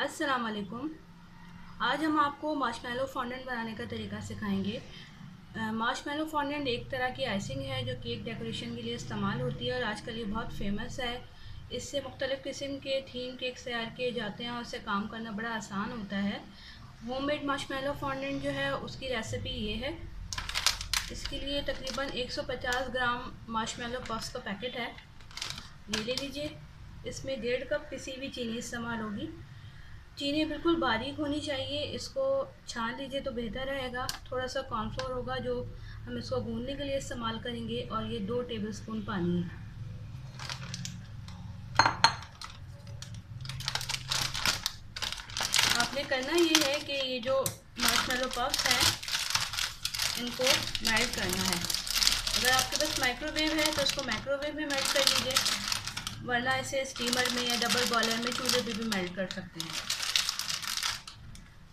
अस्सलाम वालेकुम। आज हम आपको मार्शमेलो फॉन्डेंट बनाने का तरीका सिखाएंगे। मार्शमेलो फॉन्डेंट एक तरह की आइसिंग है जो केक डेकोरेशन के लिए इस्तेमाल होती है और आजकल ये बहुत फेमस है। इससे मुख्तलिफ़ किस्म के थीम केक्स तैयार किए जाते हैं और उससे काम करना बड़ा आसान होता है। होममेड मार्शमेलो फॉन्डेंट जो है उसकी रेसिपी ये है। इसके लिए तकरीबन 150 ग्राम मार्शमेलो पफ्स का पैकेट है, ये ले लीजिए। इसमें 1.5 कप पिसी हुई चीनी इस्तेमाल होगी। चीनी बिल्कुल बारीक होनी चाहिए, इसको छान लीजिए तो बेहतर रहेगा। थोड़ा सा कॉर्नफ्लोर होगा जो हम इसको गूंदने के लिए इस्तेमाल करेंगे, और ये 2 टेबलस्पून पानी है। आपने करना ये है कि ये जो मार्शमेलो पफ्स हैं इनको मेल्ट करना है। अगर आपके पास माइक्रोवेव है तो इसको माइक्रोवेव में मेल्ट कर लीजिए, वरना इसे स्टीमर में या डबल बॉयलर में चूल्हे पे भी मेल्ट कर सकते हैं।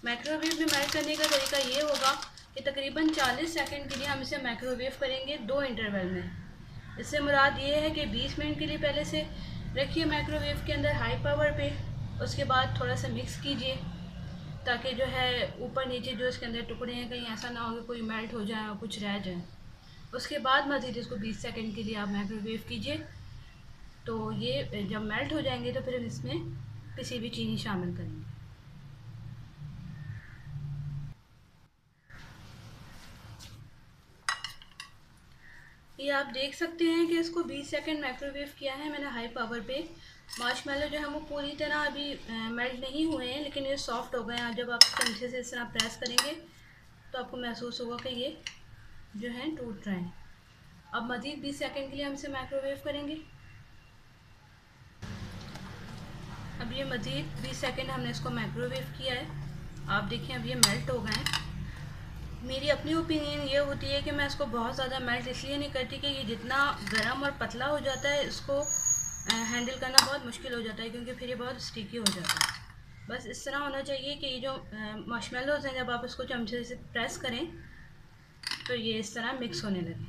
माइक्रोवेव में मेल्ट करने का तरीका ये होगा कि तकरीबन 40 सेकंड के लिए हम इसे माइक्रोवेव करेंगे 2 इंटरवल में। इससे मुराद ये है कि 20 मिनट के लिए पहले से रखिए माइक्रोवेव के अंदर हाई पावर पे, उसके बाद थोड़ा सा मिक्स कीजिए ताकि जो है ऊपर नीचे जो इसके अंदर टुकड़े हैं कहीं ऐसा ना हो कि कोई मेल्ट हो जाए और कुछ रह जाए। उसके बाद मज़ीद इसको 20 सेकंड के लिए आप माइक्रोवेव कीजिए। तो ये जब मेल्ट हो जाएंगे तो फिर हम इसमें पिसी हुई चीनी शामिल करेंगे। ये आप देख सकते हैं कि इसको 20 सेकंड माइक्रोवेव किया है मैंने हाई पावर पे। मार्शमेलो जो है वो पूरी तरह अभी मेल्ट नहीं हुए हैं, लेकिन ये सॉफ्ट हो गए हैं। जब आप चमचे से इस तरह प्रेस करेंगे तो आपको महसूस होगा कि ये जो है टूट रहे हैं। अब मज़ीद 20 सेकंड के लिए हम इसे माइक्रोवेव करेंगे। अब ये मज़ीद 20 सेकंड हमने इसको माइक्रोवेव किया है। आप देखें अब ये मेल्ट हो गए हैं। मेरी अपनी ओपिनियन ये होती है कि मैं इसको बहुत ज़्यादा मेल्ट इसलिए नहीं करती कि ये जितना गर्म और पतला हो जाता है इसको हैंडल करना बहुत मुश्किल हो जाता है, क्योंकि फिर ये बहुत स्टिकी हो जाता है। बस इस तरह होना चाहिए कि ये जो मार्शमेलोज़ हैं जब आप इसको चमचे से प्रेस करें तो ये इस तरह मिक्स होने लगे,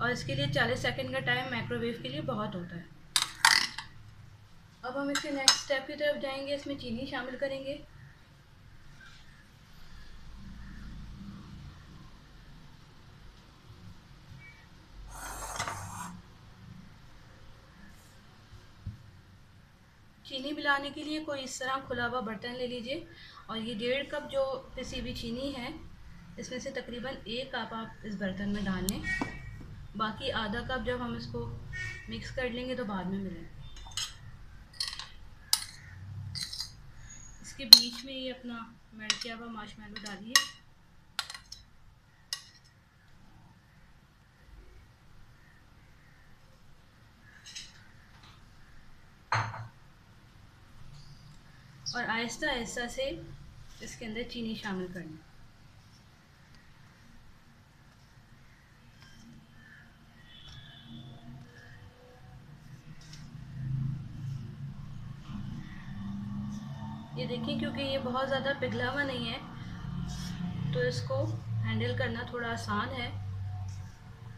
और इसके लिए 40 सेकंड का टाइम माइक्रोवेव के लिए बहुत होता है। अब हम इसके नेक्स्ट स्टेप की तरफ जाएंगे, इसमें चीनी शामिल करेंगे। चीनी मिलाने के लिए कोई इस तरह खुला हुआ बर्तन ले लीजिए, और ये 1.5 कप जो पिसी हुई चीनी है इसमें से तकरीबन 1 कप आप इस बर्तन में डाल लें। बाकी आधा कप जब हम इसको मिक्स कर लेंगे तो बाद में मिलेंगे। इसके बीच में ये अपना मेल्ट किया हुआ मार्शमेलो डालिए। और आहिस्ता आहिस्ता से इसके अंदर चीनी शामिल करनी। ये देखिए क्योंकि ये बहुत ज़्यादा पिघला हुआ नहीं है तो इसको हैंडल करना थोड़ा आसान है,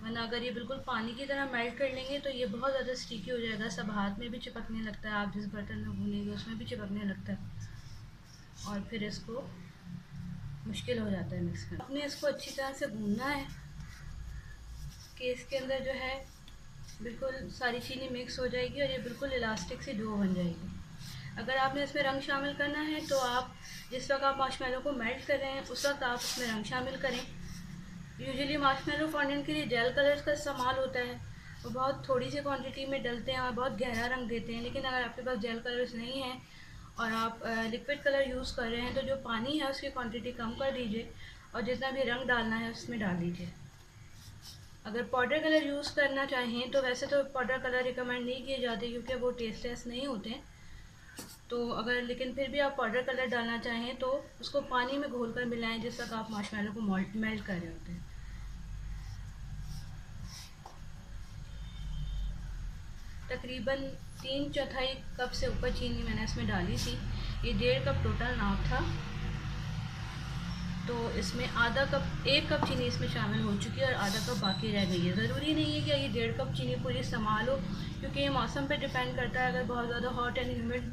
वरना अगर ये बिल्कुल पानी की तरह मेल्ट कर लेंगे तो ये बहुत ज़्यादा स्टिकी हो जाएगा। सब हाथ में भी चिपकने लगता है, आप जिस बर्तन में भूनेंगे उसमें भी चिपकने लगता है और फिर इसको मुश्किल हो जाता है मिक्स करना। आपने इसको अच्छी तरह से भूनना है कि इसके अंदर जो है बिल्कुल सारी चीनी मिक्स हो जाएगी और ये बिल्कुल इलास्टिक सी डो बन जाएगी। अगर आपने इसमें रंग शामिल करना है तो आप जिस वक्त आप मार्शमेलो को मेल्ट कर रहे हैं उस वक्त आप इसमें रंग शामिल करें। यूजुअली मार्शमेलो फॉन्डेंट के लिए जेल कलर्स का इस्तेमाल होता है, वो बहुत थोड़ी सी क्वांटिटी में डलते हैं और बहुत गहरा रंग देते हैं। लेकिन अगर आपके पास जेल कलर्स नहीं हैं और आप लिक्विड कलर यूज़ कर रहे हैं तो जो पानी है उसकी क्वांटिटी कम कर दीजिए और जितना भी रंग डालना है उसमें डाल दीजिए। अगर पाउडर कलर यूज़ करना चाहें तो वैसे तो पाउडर कलर रिकमेंड नहीं किए जाते क्योंकि वो टेस्टलेस नहीं होते हैं, तो अगर लेकिन फिर भी आप पाउडर कलर डालना चाहें तो उसको पानी में घोल कर मिलाएं जिस तक आप मार्शमेलो को मेल्ट कर रहे होते हैं। तकरीबन 3/4 कप से ऊपर चीनी मैंने इसमें डाली थी। ये 1.5 कप टोटल नाप था, तो इसमें आधा कप 1 कप चीनी इसमें शामिल हो चुकी है और आधा कप बाकी रह गई है। ज़रूरी नहीं है कि ये 1.5 कप चीनी पूरी इस्तेमाल हो, क्योंकि ये मौसम पे डिपेंड करता है। अगर बहुत ज़्यादा हॉट एंड ह्यूमिड